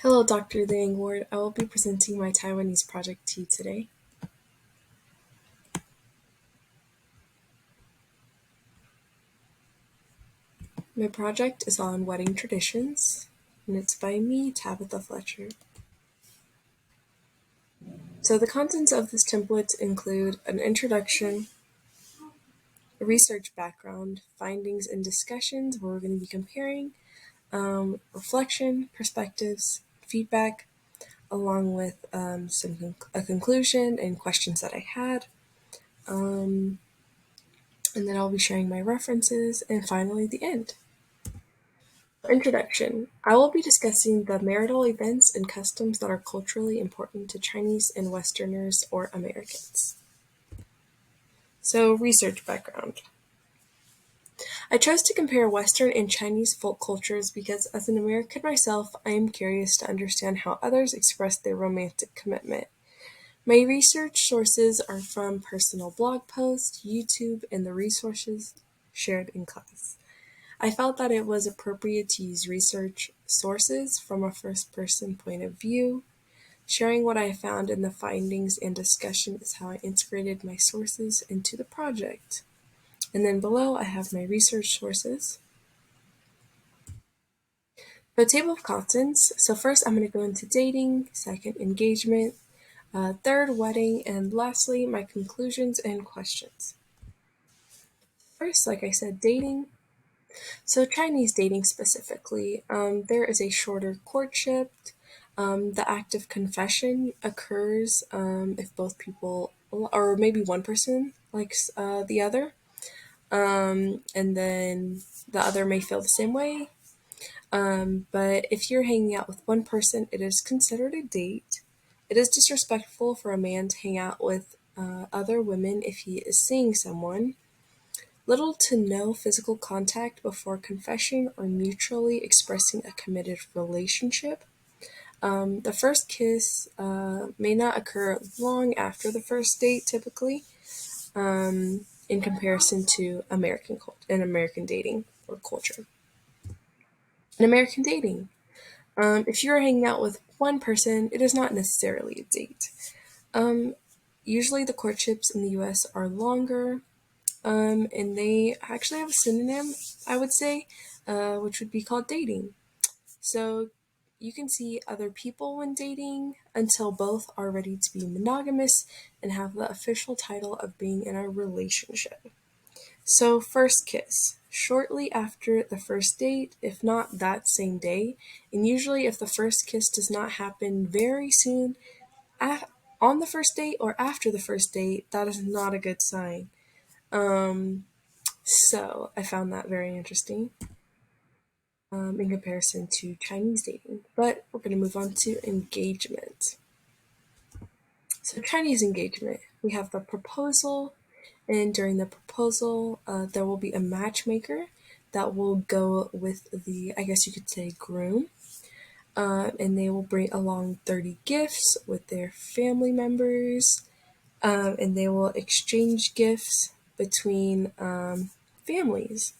Hello, Dr. Liang Ward. I will be presenting my Taiwanese project to you today. My project is on wedding traditions, and it's by me, Tabitha Fletcher. So the contents of this template include an introduction, a research background, findings and discussions where we're going to be comparing, reflection, perspectives, feedback, along with a conclusion and questions that I had. And then I'll be sharing my references, and finally the end. Introduction. I will be discussing the marital events and customs that are culturally important to Chinese and Westerners or Americans. So, research background. I chose to compare Western and Chinese folk cultures because, as an American myself, I am curious to understand how others express their romantic commitment. My research sources are from personal blog posts, YouTube, and the resources shared in class. I felt that it was appropriate to use research sources from a first-person point of view. Sharing what I found in the findings and discussion is how I integrated my sources into the project. And then below I have my research sources. The table of contents. So first I'm going to go into dating, second engagement, third wedding, and lastly my conclusions and questions. First, like I said, dating. So Chinese dating specifically, there is a shorter courtship. The act of confession occurs if both people, or maybe one person likes the other, and then the other may feel the same way. But if you're hanging out with one person, it is considered a date. It is disrespectful for a man to hang out with other women if he is seeing someone. Little to no physical contact before confession or mutually expressing a committed relationship. The first kiss may not occur long after the first date, typically, in comparison to American dating or culture. In American dating, if you're hanging out with one person, it is not necessarily a date. Usually, the courtships in the U.S. are longer, and they actually have a synonym, I would say, which would be called dating. So you can see other people when dating until both are ready to be monogamous and have the official title of being in a relationship. So, first kiss. Shortly after the first date, if not that same day, and usually if the first kiss does not happen very soon on the first date or after the first date, that is not a good sign. So I found that very interesting in comparison to Chinese dating. But we're going to move on to engagement. So Chinese engagement, we have the proposal, and during the proposal, there will be a matchmaker that will go with the, I guess you could say, groom. And they will bring along 30 gifts with their family members, and they will exchange gifts between families.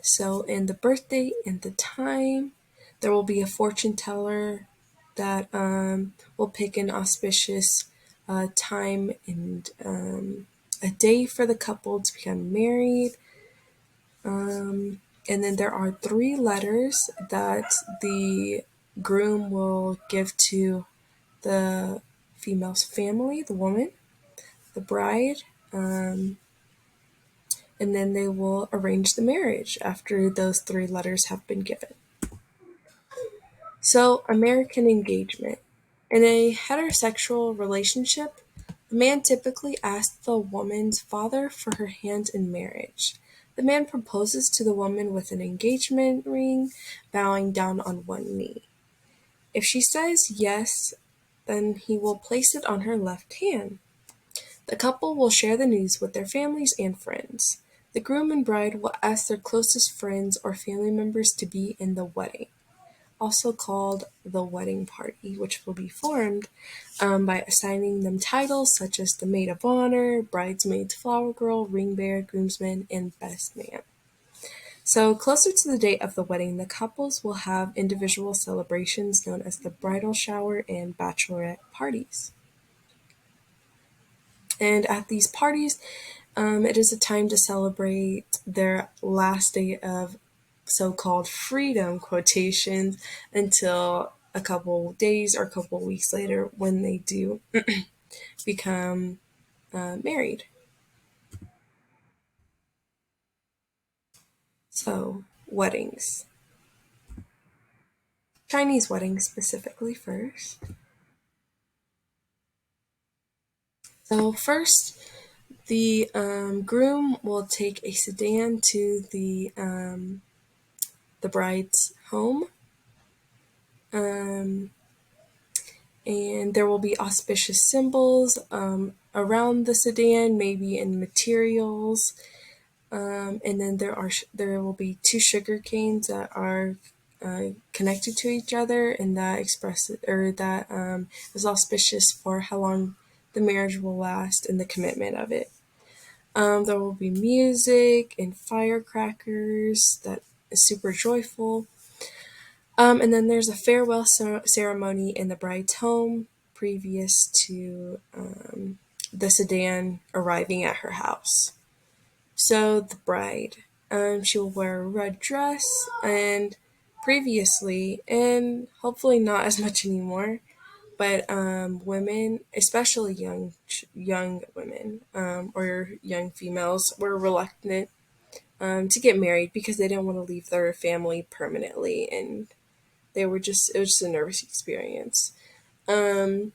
So in the birthday and the time, there will be a fortune teller that will pick an auspicious time and a day for the couple to become married. And then there are three letters that the groom will give to the female's family, the woman, the bride, and then they will arrange the marriage after those three letters have been given. So, American engagement. In a heterosexual relationship, the man typically asks the woman's father for her hand in marriage. The man proposes to the woman with an engagement ring, bowing down on one knee. If she says yes, then he will place it on her left hand. The couple will share the news with their families and friends. The groom and bride will ask their closest friends or family members to be in the wedding, also called the wedding party, which will be formed by assigning them titles such as the maid of honor, bridesmaid, flower girl, ring bearer, groomsman, and best man. So, closer to the date of the wedding, the couples will have individual celebrations known as the bridal shower and bachelorette parties. And at these parties, it is a time to celebrate their last day of so called freedom quotations until a couple days or a couple weeks later when they do become married. So, weddings. Chinese weddings specifically first. So, first, the groom will take a sedan to the bride's home, um, and there will be auspicious symbols around the sedan, maybe in materials, and then there will be two sugar canes that are connected to each other, and that express or that is auspicious for how long the marriage will last and the commitment of it. There will be music and firecrackers that is super joyful. And then there's a farewell ceremony in the bride's home previous to the sedan arriving at her house. So the bride, she will wear a red dress, and previously, and hopefully not as much anymore, but women, especially young women or young females, were reluctant to get married because they didn't want to leave their family permanently, and it was just a nervous experience. Um,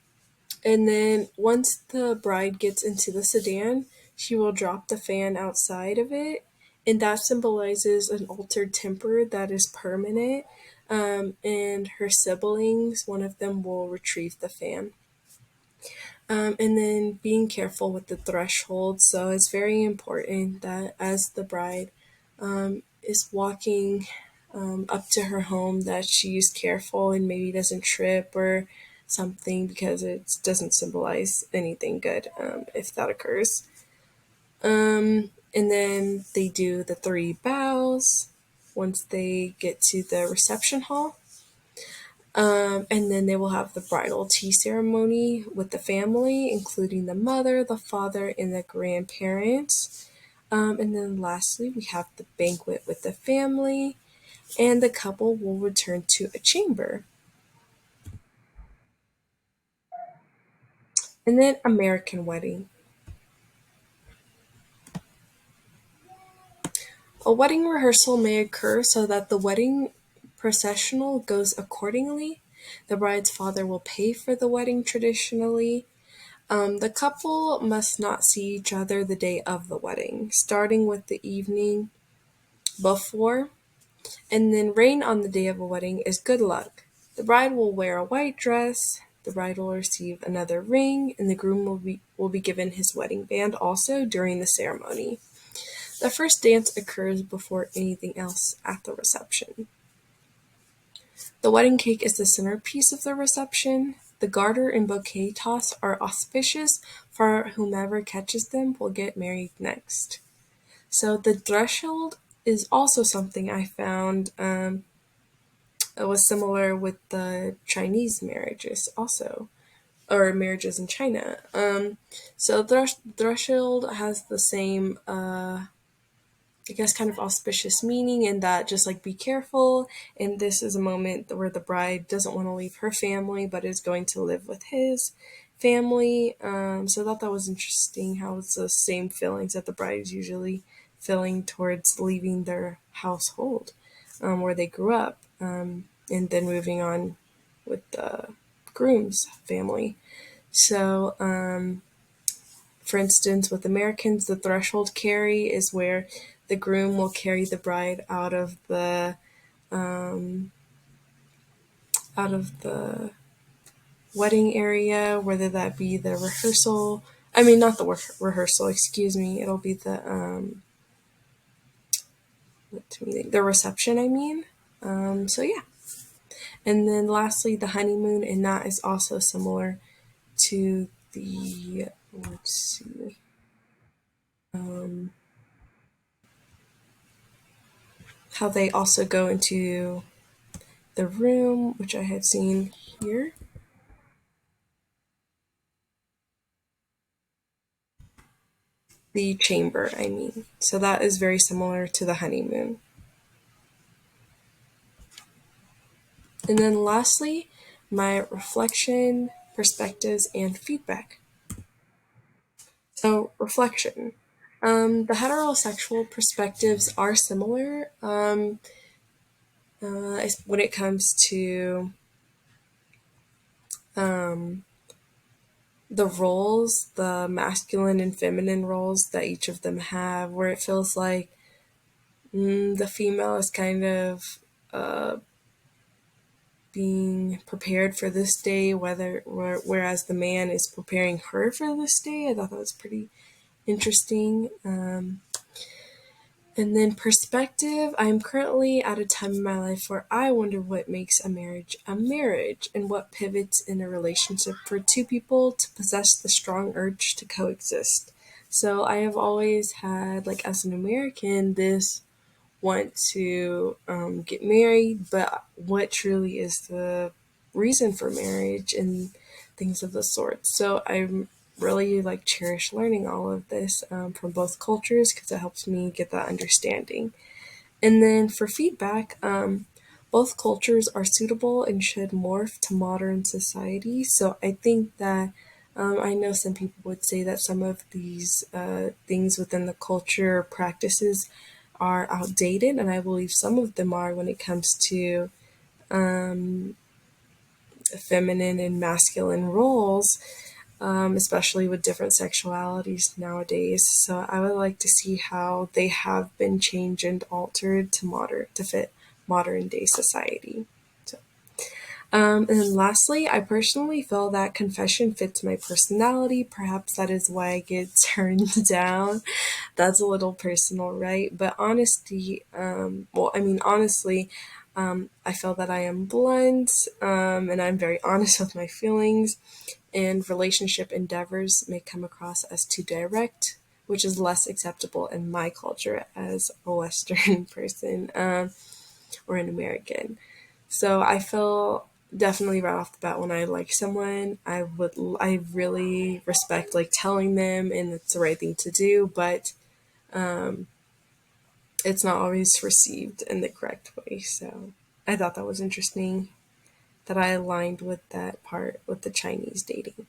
and then once the bride gets into the sedan, she will drop the fan outside of it, and that symbolizes an altered temper that is permanent. And her siblings, one of them will retrieve the fan. And then being careful with the threshold. So it's very important that as the bride is walking up to her home, that she's careful and maybe doesn't trip or something because it doesn't symbolize anything good if that occurs. And then they do the three bows once they get to the reception hall. And then they will have the bridal tea ceremony with the family, including the mother, the father, and the grandparents. And then lastly, we have the banquet with the family, and the couple will return to a chamber. And then American wedding. A wedding rehearsal may occur so that the wedding processional goes accordingly. The bride's father will pay for the wedding traditionally. The couple must not see each other the day of the wedding, starting with the evening before, and then rain on the day of a wedding is good luck. The bride will wear a white dress, the bride will receive another ring, and the groom will be given his wedding band also during the ceremony. The first dance occurs before anything else at the reception. The wedding cake is the centerpiece of the reception. The garter and bouquet toss are auspicious for whomever catches them will get married next. So the threshold is also something I found it was similar with the Chinese marriages also, or marriages in China. So threshold has the same I guess kind of auspicious meaning in that just like be careful, and this is a moment where the bride doesn't want to leave her family but is going to live with his family. So I thought that was interesting how it's the same feelings that the bride is usually feeling towards leaving their household where they grew up, and then moving on with the groom's family. So for instance, with Americans, the threshold carry is where the groom will carry the bride um, out of the wedding area, whether that be the rehearsal. I mean, not the rehearsal. Excuse me. It'll be the reception. I mean. So yeah. And then lastly, the honeymoon, and that is also similar to the let's see. how they also go into the room, which I had seen here. The chamber, I mean. So that is very similar to the honeymoon. And then lastly, my reflection, perspectives, and feedback. So, reflection. The heterosexual perspectives are similar when it comes to um, the roles, the masculine and feminine roles that each of them have, where it feels like the female is kind of uh, being prepared for this day, whereas the man is preparing her for this day. I thought that was pretty interesting. And then perspective. I'm currently at a time in my life where I wonder what makes a marriage and what pivots in a relationship for two people to possess the strong urge to coexist. So I have always had, like, as an American, this want to get married, but what truly is the reason for marriage and things of the sort. So I really like cherish learning all of this from both cultures because it helps me get that understanding. And then for feedback, both cultures are suitable and should morph to modern society. So I think that I know some people would say that some of these things within the culture practices are outdated, and I believe some of them are when it comes to feminine and masculine roles, especially with different sexualities nowadays. So I would like to see how they have been changed and altered to fit modern day society. So, and then lastly, I personally feel that confession fits my personality. Perhaps that is why I get turned down. That's a little personal, right? But honesty, honestly, I feel that I am blunt, and I'm very honest with my feelings, and relationship endeavors may come across as too direct, which is less acceptable in my culture as a Western person or an American. So I feel definitely right off the bat when I like someone, I really respect like telling them and it's the right thing to do, but it's not always received in the correct way. So I thought that was interesting that I aligned with that part with the Chinese dating.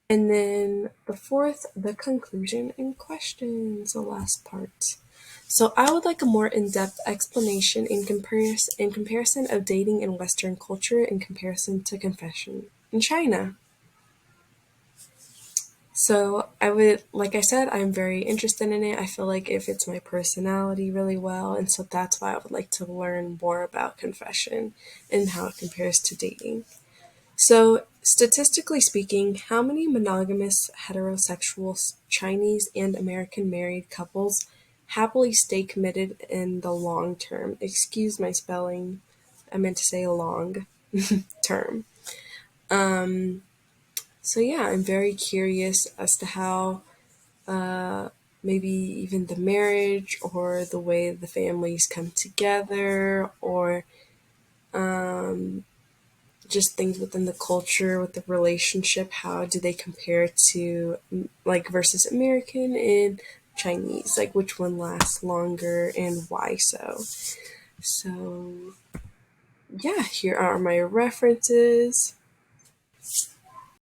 And then the fourth, the conclusion and questions, the last part. So I would like a more in-depth explanation in comparison of dating in Western culture in comparison to confession in China. So I would, like I said, I'm very interested in it. I feel like it fits my personality really well, and so that's why I would like to learn more about confession and how it compares to dating. So, statistically speaking, how many monogamous heterosexual Chinese and American married couples happily stay committed in the long term? Excuse my spelling. I meant to say long term. So, yeah, I'm very curious as to how maybe even the marriage or the way the families come together or just things within the culture with the relationship, how do they compare to like versus American and Chinese, like which one lasts longer and why so. So yeah, here are my references.